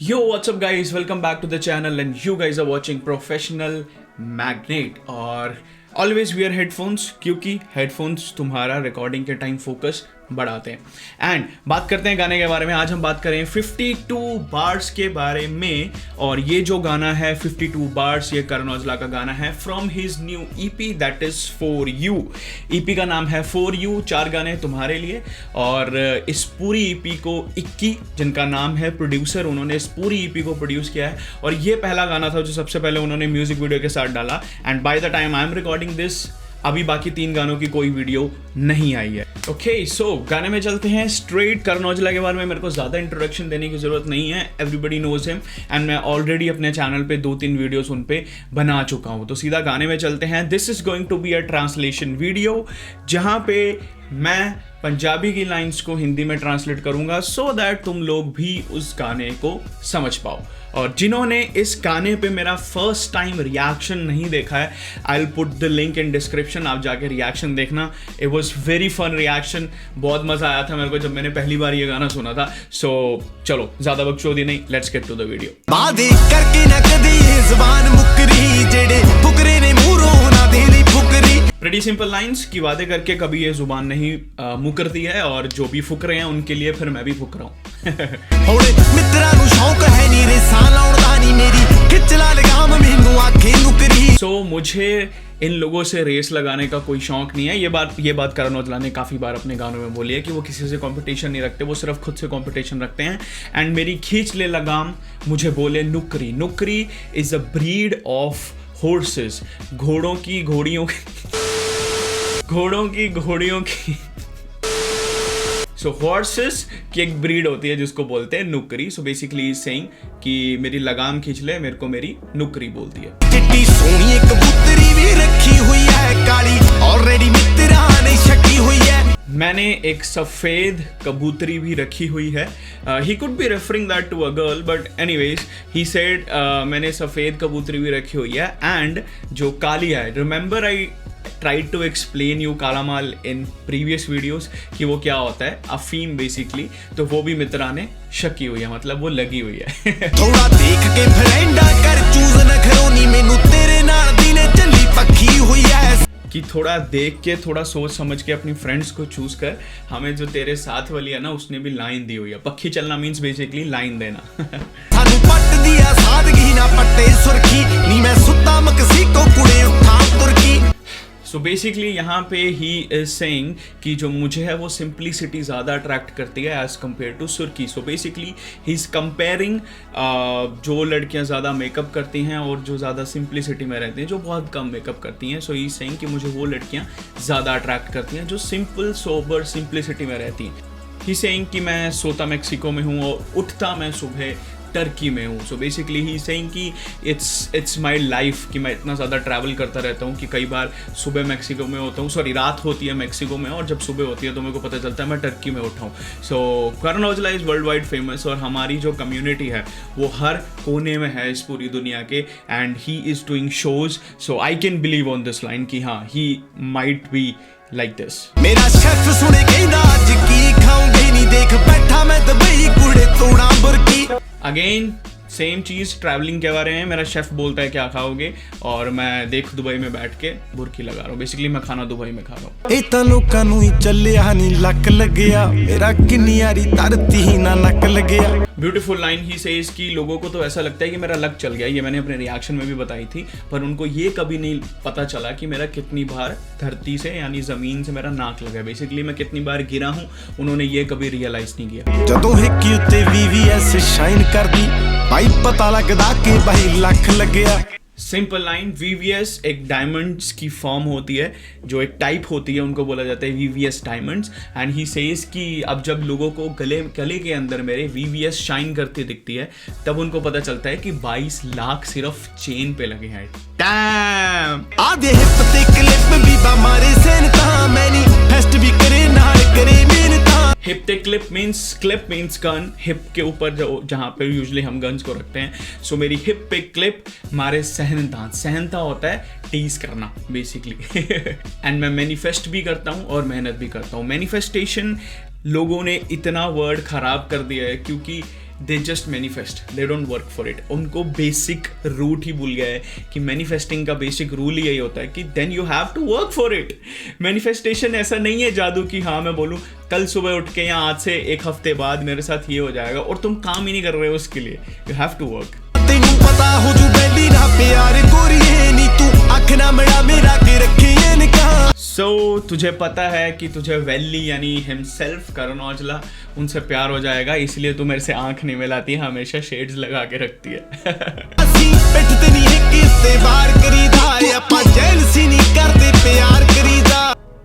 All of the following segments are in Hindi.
Yo, what's up guys? Welcome back to the channel and you guys are watching Professional Magnet और ऑलवेज wear headphones क्योंकि headphones तुम्हारा रिकॉर्डिंग के टाइम फोकस बढ़ाते हैं। एंड बात करते हैं गाने के बारे में। आज हम बात करें 52 बार्स के बारे में और ये जो गाना है 52 बार्स ये करण औजला का गाना है from his new EP that is for you. EP का नाम है फॉर यू, 4 गाने तुम्हारे लिए। और इस पूरी ईपी को 21 जिनका नाम है प्रोड्यूसर, उन्होंने इस पूरी ईपी को प्रोड्यूस किया है और ये पहला गाना था जो सबसे पहले उन्होंने म्यूजिक वीडियो के साथ डाला। And by the time I am recording this अभी बाकी 3 गानों की कोई वीडियो नहीं आई है। ओके सो गाने में चलते हैं स्ट्रेट। करण औजला के बारे में मेरे को ज़्यादा इंट्रोडक्शन देने की ज़रूरत नहीं है, एवरीबडी नोज हिम एंड मैं ऑलरेडी अपने चैनल पे 2-3 वीडियोस उन पे बना चुका हूँ। तो सीधा गाने में चलते हैं। This is going to be a translation video जहाँ पे मैं पंजाबी की लाइंस को हिंदी में ट्रांसलेट करूंगा सो दैट तुम लोग भी उस गाने को समझ पाओ। और जिन्होंने इस गाने पे मेरा फर्स्ट टाइम रिएक्शन नहीं देखा है, I will put the link in description, आप जाके रिएक्शन देखना। It was very fun reaction, बहुत मजा आया था मेरे को जब मैंने पहली बार ये गाना सुना था। सो चलो ज़्यादा बकचोदी नहीं, let's get to the video. Pretty simple lines की वादे करके कभी ये जुबान नहीं मुकरती है और जो भी फुक रहे हैं उनके लिए फिर मैं भी फुक रहा हूँ। सो मुझे इन लोगों से रेस लगाने का कोई शौक नहीं है। ये बात करण औजला ने काफ़ी बार अपने गानों में बोली है कि वो किसी से कंपटीशन नहीं रखते, वो सिर्फ खुद से कंपटीशन रखते हैं। एंड मेरी खींच ले लगाम मुझे बोले Nukri. Nukri is a breed of horses, घोड़ों की सो हॉर्सेस की एक ब्रीड होती है जिसको बोलते हैं नुकरी। सो बेसिकली सेइंग कि मेरी लगाम खींच ले, मेरे को मेरी नुकरी बोलती है। चिट्टी सोनी एक कबूतरी भी रखी हुई है काली, ऑलरेडी मित्रा ने शकी हुई है। मैंने एक सफेद कबूतरी भी रखी हुई है। He could be referring that to a girl but anyways he said मैंने सफेद कबूतरी भी रखी हुई है। एंड जो काली है, remember I tried to explain you काला माल in previous videos कि वो क्या होता है, अफीम बेसिकली। तो वो भी मित्रा ने शकी हुई है, मतलब वो लगी हुई है। थोड़ा देख के फ्रेंडा कर चूज नखरोनी मेनू तेरे नाल दीने चली पक्की हुई है कि थोड़ा देख के, थोड़ा सोच समझ के अपनी फ्रेंड्स को चूज कर। हमें जो तेरे साथ वाली है ना, उसने भी लाइन दी हुई है। पक्की चलना मीन्स बेसिकली लाइन देना। सानू पट दिया सादगी ना पट्टे सुर्खी नी मैं सुता मकसी को कुड़े उठा तुर्की। सो बेसिकली यहाँ पे ही इज सेइंग कि जो मुझे है वो सिंप्लिसिटी ज़्यादा अट्रैक्ट करती है एज कम्पेयर टू सुर्खी। So basically he is comparing जो लड़कियाँ ज़्यादा मेकअप करती हैं और जो ज़्यादा सिंप्लिसिटी में रहती हैं, जो बहुत कम मेकअप करती हैं। सो ही इज सेइंग कि मुझे वो लड़कियाँ ज़्यादा अट्रैक्ट करती हैं जो सिंपल सोबर सिंप्लिसिटी में रहती हैं। ही सेइंग कि मैं सोता मैक्सिको में हूँ और उठता मैं सुबह टर्की में हूँ। सो बेसिकली ही सेइंग कि इट्स माई लाइफ कि मैं इतना ज़्यादा ट्रैवल करता रहता हूँ कि कई बार सुबह मैक्सिको में होता हूँ, सॉरी रात होती है मैक्सिको में और जब सुबह होती है तो मेरे को पता चलता है मैं टर्की में उठा हूँ। So Karan Aujla is world wide famous और हमारी जो कम्युनिटी है वो हर कोने में है इस पूरी दुनिया के। And he is doing shows, so I can believe on this line कि हाँ he might be like this। मेरा शेफ सुने कहंदा आज की खाऊंगे नहीं, देख बैठा मैं दुबई कुड़े तोड़ा बुरकी। अगेन सेम चीज़ ट्रैवलिंग के बारे में, मेरा शेफ बोलता है क्या खाओगे और मैं देख दुबई में बैठ के बुरकी लगा रहा हूँ। बेसिकली मैं खाना दुबई में खा रहा हूँ। इतना लोकां नूं ही चलिया नहीं लक लगया, मेरा किन्नी यारी धरती ही ना नक लगया। ब्यूटीफुल लाइन ही सेज कि लोगों को तो ऐसा लगता है कि मेरा लक चल गया, ये मैंने अपने रिएक्शन में भी बताई थी, पर उनको ये कभी नहीं पता चला कि मेरा कितनी बार धरती से यानी जमीन से मेरा नाक लगा। बेसिकली मैं कितनी बार गिरा हूँ, उन्होंने ये कभी रियलाइज नहीं किया। जदों हिक्की उत्ते VVS शाइन करदी भाई पता लगदा कि भाई लख लगया। सिंपल लाइन, VVS एक डायमंड्स की फॉर्म होती है, जो एक टाइप होती है, उनको बोला जाता है VVS diamonds. And he says कि अब जब लोगों को गले के अंदर मेरे VVS शाइन करती दिखती है तब उनको पता चलता है कि 22 लाख सिर्फ चेन पे लगे हैं। डैम आधे हिप ते क्लिप भी हमारे सेनता मैनी फेस्ट भी करे ना करे मेनता। हिप ते क्लिप मीन्स गन, हिप के ऊपर जहाँ पे यूजुअली हम गन्स को रखते हैं। सो मेरी हिप पे क्लिप मारे सहनता होता है टीज करना बेसिकली। एंड मैं मैनिफेस्ट भी करता हूँ और मेहनत भी करता हूँ। मैनिफेस्टेशन लोगों ने इतना वर्ड खराब कर दिया है क्योंकि they just manifest, they don't work for it. उनको बेसिक रूट ही भूल गया है कि मैनिफेस्टिंग का बेसिक रूल ही यही होता है कि then you have to work for it. Manifestation ऐसा नहीं है जादू कि हाँ मैं बोलूँ कल सुबह उठ के या आज से एक हफ्ते बाद मेरे साथ ये हो जाएगा और तुम काम ही नहीं कर रहे हो उसके लिए। You have to work. तेनू पता हो जो बैली ना प्यार गोरिए नी तू आँख ना मड़ा मेरा के रखी इनका। सो तुझे पता है कि तुझे वैली यानी हिमसेल्फ करण औजला उनसे प्यार हो जाएगा, इसलिए तू मेरे से आंख नहीं मिलाती, हमेशा शेड्स लगा के रखती है। पिट नहीं है किससे बाहर करीदा अपा जेलसी नहीं करते प्यार करीदा।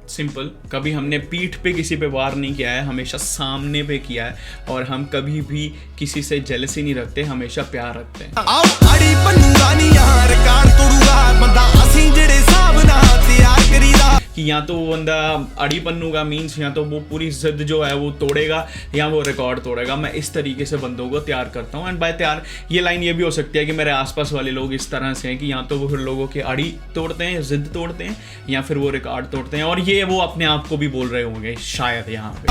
सिंपल, कभी हमने पीठ पे किसी पे वार नहीं किया है, हमेशा सामने पे किया है। और हम कभी भी किसी से जेलसी नहीं रखते, हमेशा प्यार रखते हैं। आओ अड़ी पन्नूगा नहीं यहाँ रिकॉर्ड तोड़ूगा बंदा असी जेड़े साहब ना तैयार करीदा। कि या तो वो बंदा अड़ी पन्नूगा मीन्स या तो वो पूरी जिद जो है वो तोड़ेगा या वो रिकॉर्ड तोड़ेगा। मैं इस तरीके से बंदों को तैयार करता हूँ। एंड बाय तैयार ये लाइन ये भी हो सकती है कि मेरे आसपास वाले लोग इस तरह से हैं कि या तो वो फिर लोगों के अड़ी तोड़ते हैं, जिद तोड़ते हैं, या फिर वो रिकॉर्ड तोड़ते हैं। और ये वो अपने आप को भी बोल रहे होंगे शायद यहाँ पे।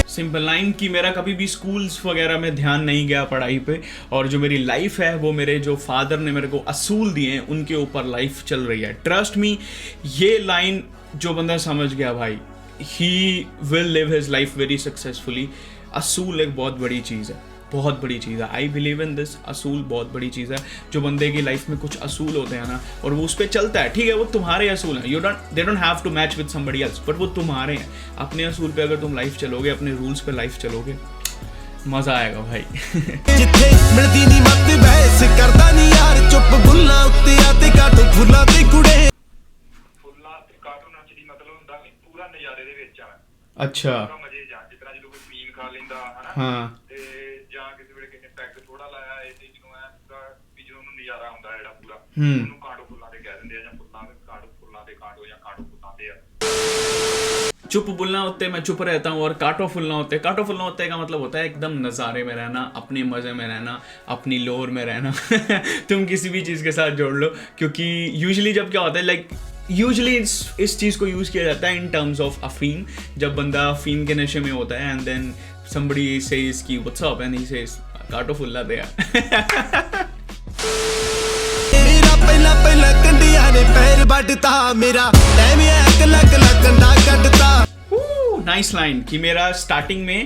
सिंपल लाइन कि मेरा कभी भी स्कूल्स वगैरह में ध्यान नहीं गया पढ़ाई पे, और जो मेरी लाइफ है वो मेरे जो फादर ने मेरे को असूल दिए हैं उनके ऊपर लाइफ चल रही है। ट्रस्ट मी, ये लाइन जो बंदा समझ गया भाई, he will live his life very successfully. असूल एक बहुत बड़ी चीज़ है, बहुत बड़ी चीज़ है। I believe in this. असूल बहुत बड़ी चीज़ है। जो बंदे की लाइफ में कुछ असूल होते हैं ना और वो उस पर चलता है, ठीक है वो तुम्हारे असूल हैं, they don't have to match with somebody else, but वो तुम्हारे हैं। अपने असूल पे अगर तुम लाइफ चलोगे, अपने रूल्स पे लाइफ चलोगे, मजा आएगा भाई। जिथे मिलदी नी मत बहस करदा नी यार चुप बुल्ला उत्ते आते काटो फुल्ला ते कुड़े। फुल्ला ते काटो नाच दी मतलब ਹੁੰਦਾ ਕਿ ਪੂਰਾ ਨਜ਼ਾਰੇ ਦੇ ਵਿੱਚ ਆ। अच्छा ਪੂਰਾ ਮਜ਼ੇ ਜਾਂ ਜਿਤਨਾ ਜਦੋਂ ਕੋਈ ਪੀਣ ਖਾ ਲੈਂਦਾ ਹਨਾ हाँ ਤੇ ਜਾਂ ਕਿਸੇ ਵੇਲੇ ਕਿਸੇ ਪੈਗ ਥੋੜਾ ਲਾਇਆ ਇਹ ਤੇ ਜਿਹਨੂੰ ਐ ਪੂਰਾ ਵੀ ਜਦੋਂ ਉਹਨੂੰ ਨਜ਼ਾਰਾ ਆਉਂਦਾ ਜਿਹੜਾ ਪੂਰਾ ਉਹਨੂੰ ਕਾਟੋ ਫੁੱਲਾਂ ਦੇ ਕਹਿ ਦਿੰਦੇ ਆ ਜਾਂ ਫੁੱਲਾਂ ਦੇ ਕਾਟੋ ਜਾਂ ਕਾਟੋ ਫੁੱਲਾਂ ਦੇ ਆ। चुप बोलना होते मैं चुप रहता हूँ और काटो फुलना होते का मतलब होता है एकदम नज़ारे में रहना, अपने मज़े में रहना, अपनी लोर में रहना। तुम किसी भी चीज़ के साथ जोड़ लो, क्योंकि यूजुअली जब क्या होता है लाइक यूजुअली इस चीज़ को यूज़ किया जाता है इन टर्म्स ऑफ अफीम। जब बंदा अफीम के नशे में होता है एंड देन somebody says कि what's up and he says काटो फुल्ला दे ਪਹਿਲਾ ਪਹਿਲਾ ਕੰਡੀਆਂ ਨੇ ਪੈਰ ਵੱਢਤਾ ਮੇਰਾ ਐਵੇਂ ਅਕਲਾ ਅਕਲਾ ਕੰਡਾ ਕੱਢਤਾ। नाइस लाइन कि मेरा स्टार्टिंग में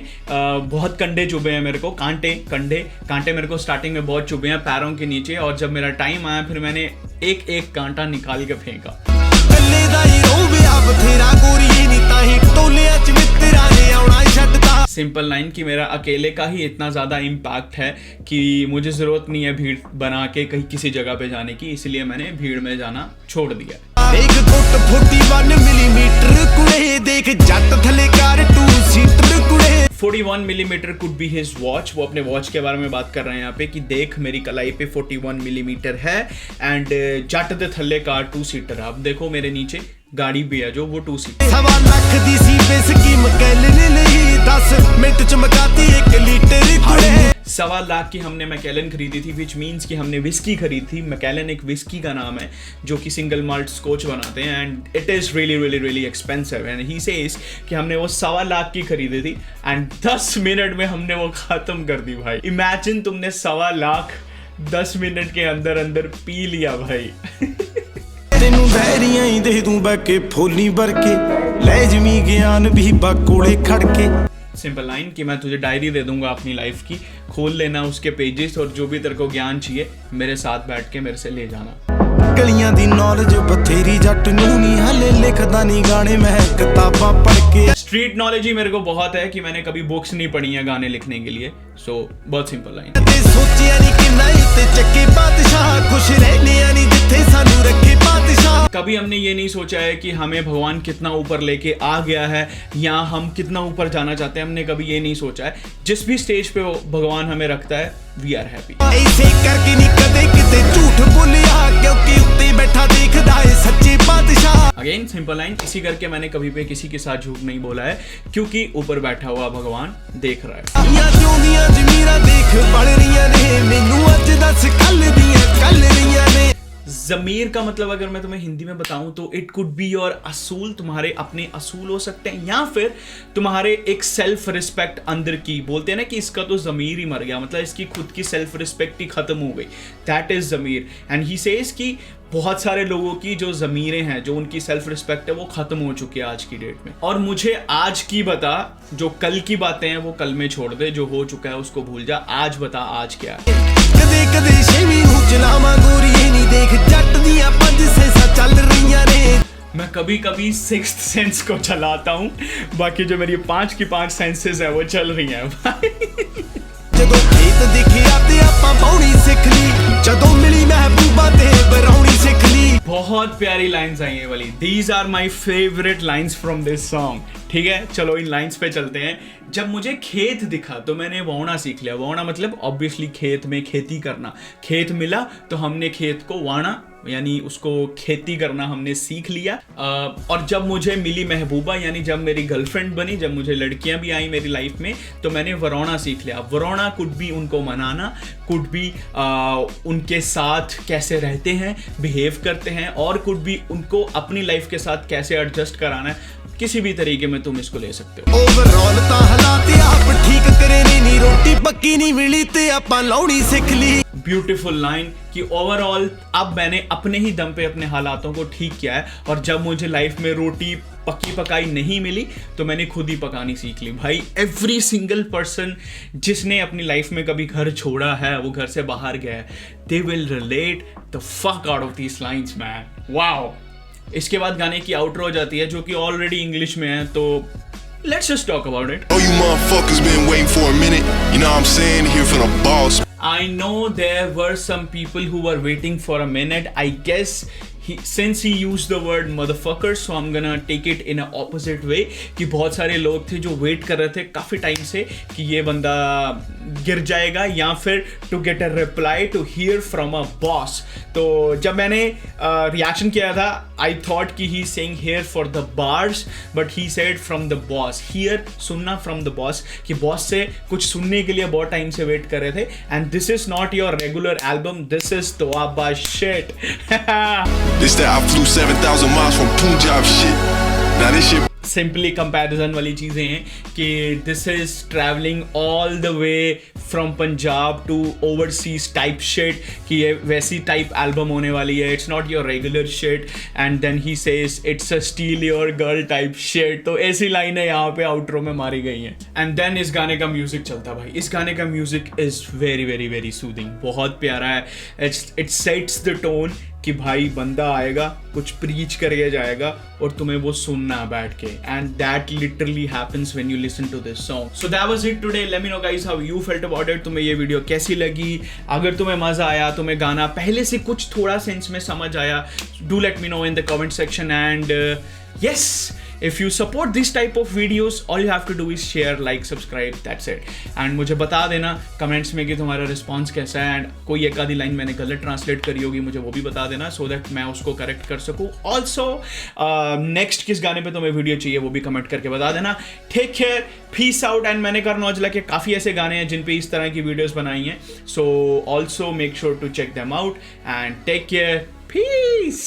बहुत कंडे चुभे हैं मेरे को, कांटे मेरे को स्टार्टिंग में बहुत चुभे हैं पैरों के नीचे, और जब मेरा टाइम आया फिर मैंने एक एक कांटा निकाल के फेंका। ਕੱਲੇ ਦਾ ਹੀ ਰੋਵਿਆ ਬਥੇਰਾ ਗੋਰੀਏ ਨੀ ਤਾਂ ਹੀ ਟੋਲਿਆਂ ਚ ਮਿੱਤਰਾਂ ਨੇ ਆਉਣਾ ਛੱਡਤਾ। सिंपल लाइन कि मेरा अकेले का ही इतना ज़्यादा इम्पैक्ट है कि मुझे ज़रूरत नहीं है भीड़ बना के कहीं किसी जगह पे जाने की, इसलिए मैंने भीड़ में जाना छोड़ दिया। एक फुट 41 मिलीमीटर कुड़े देख जट थले कार 2 सीटर कुड़े। 41 millimetre could be his watch. वो अपने वॉच के बारे में बात कर रहे हैं यहाँ पे कि देख मेरी कलाई पे 41 मिलीमीटर है एंड जट दे थल्ले कार 2 सीटर। अब देखो मेरे नीचे गाड़ी भी है जो वो 2 सीटर। 1.25 लाख दी सी पे स्कीम कैलन ਲਈ 10 मिनट च मकाती 1 लीटर कुड़े। 1.25 लाख की हमने मैकेलन खरीदी थी, विच मीन्स कि हमने विस्की खरीदी थी। मैकेलन एक विस्की का नाम है जो कि सिंगल माल्ट स्कॉच बनाते हैं and it is really expensive. And he says कि हमने वो 1.25 लाख की खरीदी थी एंड 10 मिनट में हमने वो ख़त्म कर दी भाई। इमेजिन तुमने 1.25 लाख 10 मिनट के अंदर पी लिया भाई। ਤੈਨੂੰ ਬਹਿਰੀਆਂ ਹੀ ਦੇ ਦੂੰ ਬੈ ਕੇ ਫੋਲੀ ਭਰ ਕੇ ਲੈ ਜਮੀ ਗਿਆਨ ਵੀ ਬਾ ਕੋਲੇ ਖੜ ਕੇ। सिंपल लाइन कि मैं तुझे डायरी दे दूंगा अपनी लाइफ की, खोल लेना उसके पेजेस और जो भी तेरे को ज्ञान चाहिए मेरे साथ बैठ के मेरे से ले जाना। ਗਲੀਆਂ ਦੀ ਨੌਲੇਜ ਬਥੇਰੀ ਜੱਟ ਨੂੰ ਨਹੀਂ ਹਲੇ ਲਿਖਦਾ ਨਹੀਂ ਗਾਣੇ ਮੈਂ किताबां पढ़ के। स्ट्रीट नॉलेज ही मेरे को बहुत है कि मैंने कभी बुक्स नहीं पढ़ी है गाने लिखने के लिए। सो बहुत सिंपल लाइन। ਤੇ ਸੋਚਿਆ ਨਹੀਂ ਕਿੰਨਾ ਉੱਤੇ ਚੱਕੇ ਬਾਦਸ਼ਾਹ ਖੁਸ਼ ਰਹਿਨੇ ਆ ਨਹੀਂ ਜਿੱਥੇ ਸਾਨੂੰ ਰੱਖੇ ਬਾਦਸ਼ਾਹ। कभी हमने ये नहीं सोचा है कि हमें भगवान कितना ऊपर लेके आ गया है या हम कितना ऊपर जाना चाहते हैं। हमने कभी ये नहीं सोचा है। जिस भी स्टेज पे भगवान हमें रखता है वी आर हैप्पी। ऐसे करके नहीं कदे किते झूठ बोलिया क्योंकि उत्ते बैठा देखदा है सच्चे बादशाह। अगेन सिंपल लाइन, इसी करके मैंने कभी पे किसी के साथ झूठ नहीं बोला है क्योंकि ऊपर बैठा हुआ भगवान देख रहा है। या जोंदियां जमीरा देख बढ़ रहीਆਂ ਨੇ ਮੈਨੂੰ ਅੱਜ ਦੱਸ ਕੱਲ ਦੀਆਂ ਕੱਲ ਰਹੀਆਂ ਨੇ। ज़मीर का मतलब अगर मैं तुम्हें हिंदी में बताऊं तो इट कुड बी योर असूल, तुम्हारे अपने असूल हो सकते हैं, या फिर तुम्हारे एक सेल्फ रिस्पेक्ट अंदर की, बोलते हैं ना कि इसका तो ज़मीर ही मर गया, मतलब इसकी खुद की सेल्फ रिस्पेक्ट ही खत्म हो गई, that is Zamir. And he says कि बहुत सारे लोगों की जो ज़मीरें हैं, जो उनकी सेल्फ रिस्पेक्ट है, वो खत्म हो चुकी है आज की डेट में। और मुझे आज की बता, जो कल की बातें हैं वो कल में छोड़ दे, जो हो चुका है उसको भूल जा, आज बता आज क्या है। कदे कदे छेवीं नूं चलावां गोरीए नी देख जट दियां 5 सेंसां चल रहीआं ने। मैं कभी कभी 6th सेंस को चलाता हूँ, बाकी जो मेरी 5 की 5 सेंसेस है वो चल रही हैं भाई। ਜਦੋਂ ਖੇਤ ਦੇਖਿਆ ਤੇ ਆਪਾਂ ਬਾਉਣੀ ਸਿੱਖ ਲਈ, ਜਦੋਂ ਮਿਲੀ ਮਹਿਬੂਬਾ ਤੇ ਬਰੌਣੀ ਸਿੱਖ ਲਈ। बहुत प्यारी लाइंस आई हैं वाली, these are my favourite lines from this song. ठीक है, चलो इन लाइंस पे चलते हैं। जब मुझे खेत दिखा तो मैंने वावना सीख लिया। वावना मतलब ऑब्वियसली खेत में खेती करना, खेत मिला तो हमने खेत को वाना यानी उसको खेती करना हमने सीख लिया। और जब मुझे मिली महबूबा यानी जब मेरी गर्लफ्रेंड बनी, जब मुझे लड़कियां भी आई मेरी लाइफ में, तो मैंने वरौना सीख लिया। वरौना कुड बी उनको मनाना, कुड बी उनके साथ कैसे रहते हैं, बिहेव करते हैं, और कुड बी उनको अपनी लाइफ के साथ कैसे एडजस्ट कराना है, किसी भी तरीके में तुम इसको ले सकते हो। ओवरऑल ਤਾਂ ਹਾਲਾਤ ਆਪ ਠੀਕ ਕਰੇ ਨੀ ਰੋਟੀ ਪੱਕੀ ਨਹੀਂ ਮਿਲੀ ਤੇ ਆਪਾਂ ਲਾਉਣੀ ਸਿੱਖ ਲਈ। ब्यूटीफुल लाइन कि ओवरऑल अब मैंने अपने ही दम पे अपने हालातों को ठीक किया है, और जब मुझे लाइफ में रोटी पक्की पकाई नहीं मिली तो मैंने खुद ही पकानी सीख ली। भाई एवरी सिंगल पर्सन जिसने अपनी लाइफ में कभी घर छोड़ा है, वो घर से बाहर गया है, they will relate the fuck out of these lines man. Wow. इसके बाद गाने की आउट्रो हो जाती है जो कि ऑलरेडी इंग्लिश में है, तो let's just talk about it. Oh, you motherfuckers been waiting for a minute. You know what I'm saying? Here for the boss. I know there were some people who were waiting for a minute. I guess since he used the word motherfucker, so I'm gonna take it in a opposite way कि बहुत सारे लोग थे जो वेट कर रहे थे काफ़ी टाइम से कि ये बंदा गिर जाएगा या फिर to get a reply to hear from a boss। तो जब मैंने रिएक्शन किया था I thought कि he saying here for the bars, but he said from the boss। Here सुनना from the boss कि बॉस से कुछ सुनने के लिए बहुत टाइम से वेट कर रहे थे। And this is not your regular album, this is Toaba shit। This that I flew 7,000 miles from Punjab shit. Now this shit. Simply comparison वाली चीज़ें हैं कि this is travelling all the way from Punjab to overseas type shit, कि ये वैसी टाइप एल्बम होने वाली है, it's not your regular shit. And then he says it's a steal your girl type shit. तो ऐसी लाइनें यहाँ पे आउट्रो में मारी गई हैं। एंड देन इस गाने का म्यूजिक चलता भाई। इस गाने का music is very very very soothing, बहुत प्यारा है। इट सेट्स द टोन कि भाई बंदा आएगा, कुछ प्रीच करके जाएगा और तुम्हें वो सुनना है बैठ के। And that literally happens when you listen to this song. So that was it today. Let me know guys how you felt about it. तुम्हें ये वीडियो कैसी लगी? अगर तुम्हें मजा आया, तुम्हें गाना पहले से कुछ थोड़ा सेंस में समझ आया, do let me no in the comment section. And yes, if you support this type of videos, all you have to do is share, like, subscribe, that's it। and मुझे बता देना कमेंट्स में कि तुम्हारा रिस्पॉन्स कैसा है, एंड कोई एक आधी लाइन मैंने गलत ट्रांसलेट करी होगी मुझे वो भी बता देना, सो दैट मैं उसको करेक्ट कर सकूँ। ऑल्सो नेक्स्ट किस गाने पे तुम्हें वीडियो चाहिए वो भी कमेंट करके बता देना। Take care, peace out. And मैंने करन औजला के काफ़ी ऐसे गाने हैं जिन पे इस तरह की वीडियोज़ बनाई हैं, so also make sure to check them out and take care, piece.